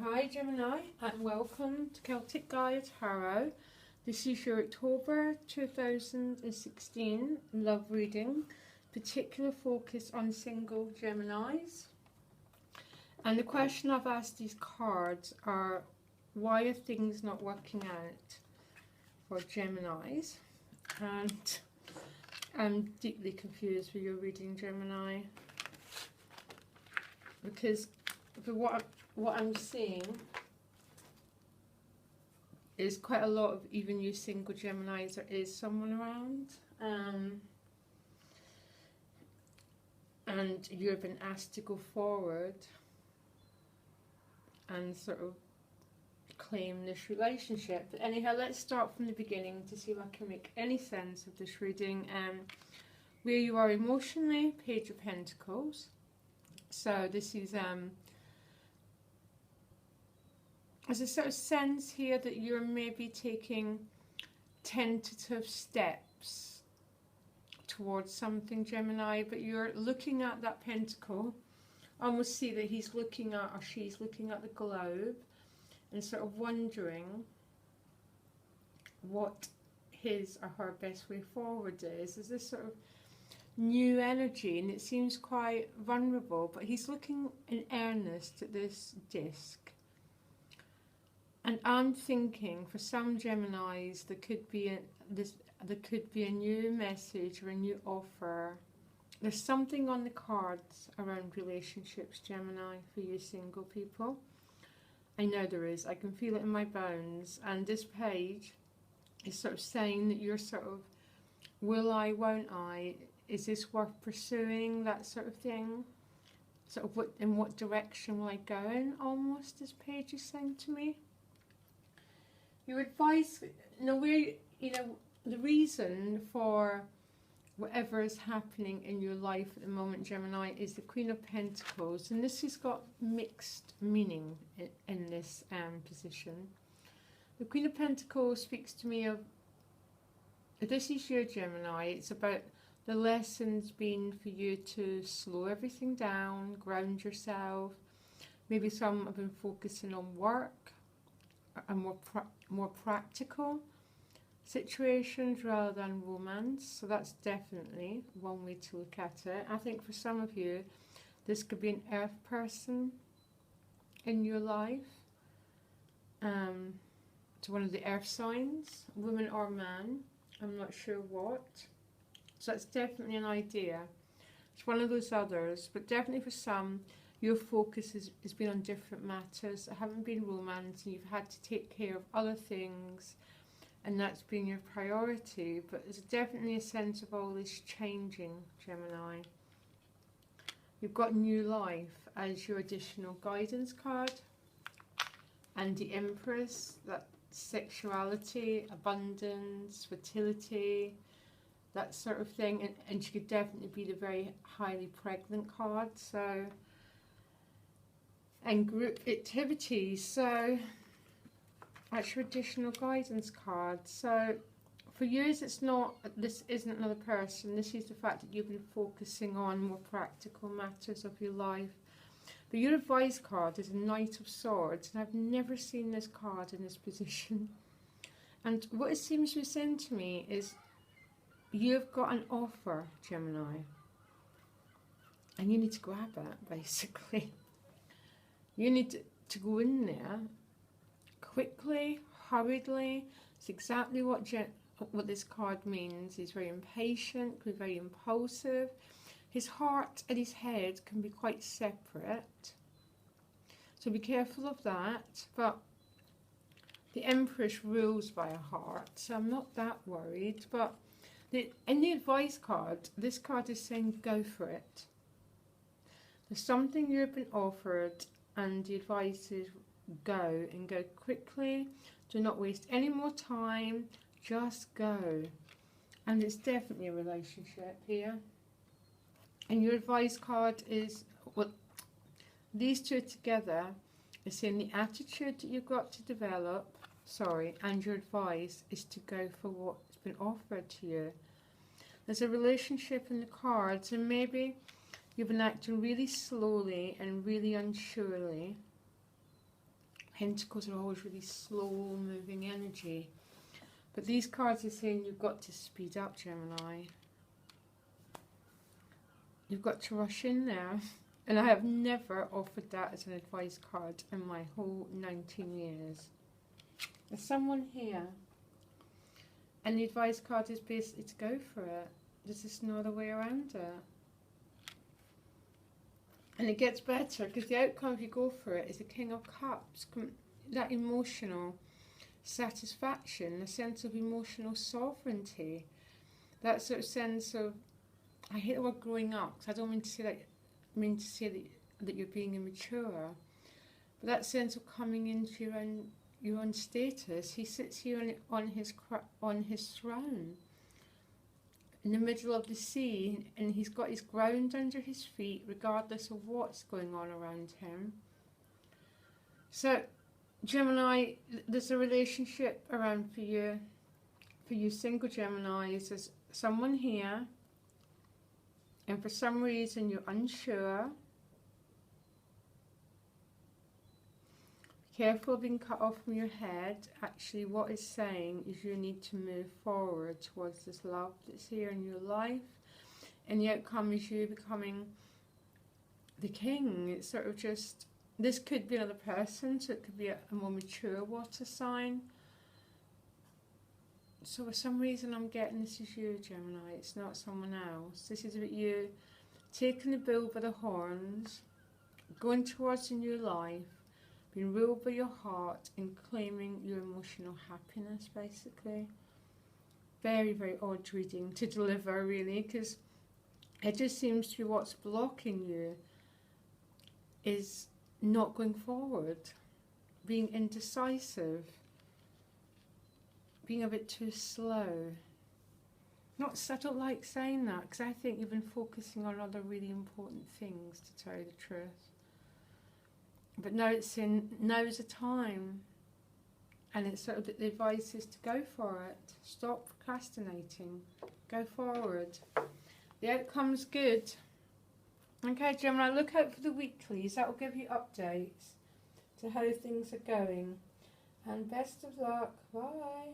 Hi Gemini, and welcome to Celtic Gaia Tarot. This is your October 2016 love reading, particular focus on single Geminis. And the question I've asked these cards are, why are things not working out for Geminis? And I'm deeply confused with your reading, Gemini, because for what I'm seeing is quite a lot of even you single Geminis. There is someone around, and you've been asked to go forward and sort of claim this relationship. But anyhow, let's start from the beginning to see if I can make any sense of this reading. Where you are emotionally, Page of Pentacles. So this is there's a sort of sense here that you're maybe taking tentative steps towards something, Gemini, but you're looking at that pentacle. I almost see that he's looking at, or she's looking at the globe and sort of wondering what his or her best way forward is. There's this sort of new energy, and it seems quite vulnerable, but he's looking in earnest at this disc. And I'm thinking for some Geminis there could be a new message or a new offer. There's something on the cards around relationships, Gemini, for you single people. I know there is. I can feel it in my bones. And this page is sort of saying that you're sort of, will I, won't I? Is this worth pursuing? That sort of thing. Sort of in what direction will I go in, almost, this page is saying to me. Your advice, the reason for whatever is happening in your life at the moment, Gemini, is the Queen of Pentacles, and this has got mixed meaning in this position. The Queen of Pentacles speaks to me of, this is your Gemini, it's about the lessons being for you to slow everything down, ground yourself. Maybe some have been focusing on work, a more practical situations rather than romance. So that's definitely one way to look at it. I think for some of you, this could be an earth person in your life, to one of the earth signs, woman or man, I'm not sure what. So that's definitely an idea. It's one of those others, but definitely for some, your focus has been on different matters that haven't been romance, and you've had to take care of other things, and that's been your priority. But there's definitely a sense of all this changing, Gemini. You've got new life as your additional guidance card, and the Empress, that sexuality, abundance, fertility, that sort of thing. And she could definitely be the very highly pregnant card. So, and group activities, so that's your additional guidance card. So for you, it's not, this isn't another person, this is the fact that you've been focusing on more practical matters of your life. But your advice card is a Knight of Swords, and I've never seen this card in this position. And what it seems to be saying to me is, you've got an offer, Gemini, and you need to grab it, basically. You need to go in there quickly, hurriedly. It's exactly what this card means. He's very impatient, can be very impulsive. His heart and his head can be quite separate. So be careful of that. But the Empress rules by a heart, so I'm not that worried. But in the advice card, this card is saying go for it. There's something you've been offered, and the advice is go, and go quickly. Do not waste any more time, just go. And it's definitely a relationship here. And your advice card is, well, these two together is saying the attitude that you've got to develop, and your advice is to go for what's been offered to you. There's a relationship in the cards, and maybe you've been acting really slowly and really unsurely, Pentacles are always really slow moving energy. But these cards are saying you've got to speed up, Gemini. You've got to rush in there. And I have never offered that as an advice card in my whole 19 years. There's someone here. And the advice card is basically to go for it. There's just no other way around it. And it gets better because the outcome if you go for it is the King of Cups. That emotional satisfaction, a sense of emotional sovereignty. That sort of sense of, I hate the word growing up because I don't mean to say that, that you're being immature. But that sense of coming into your own status. He sits here on his throne in the middle of the sea, and he's got his ground under his feet regardless of what's going on around him. So Gemini, there's a relationship around for you single Geminis. There's someone here, and for some reason you're unsure. Careful of being cut off from your head. Actually, what it's saying is you need to move forward towards this love that's here in your life. And the outcome is you becoming the king. It's sort of just, this could be another person, so it could be a more mature water sign. So for some reason I'm getting this is you, Gemini. It's not someone else. This is about you taking the bull by the horns, going towards a new life, being ruled by your heart and claiming your emotional happiness, basically. Very, very odd reading to deliver, really, because it just seems to be what's blocking you is not going forward, being indecisive, being a bit too slow. I don't like saying that, because I think you've been focusing on other really important things, to tell you the truth. But now it's now's the time, and it's sort of the advice is to go for it. Stop procrastinating. Go forward. The outcome's good. Okay, Gemini, look out for the weeklies. That will give you updates to how things are going. And best of luck. Bye.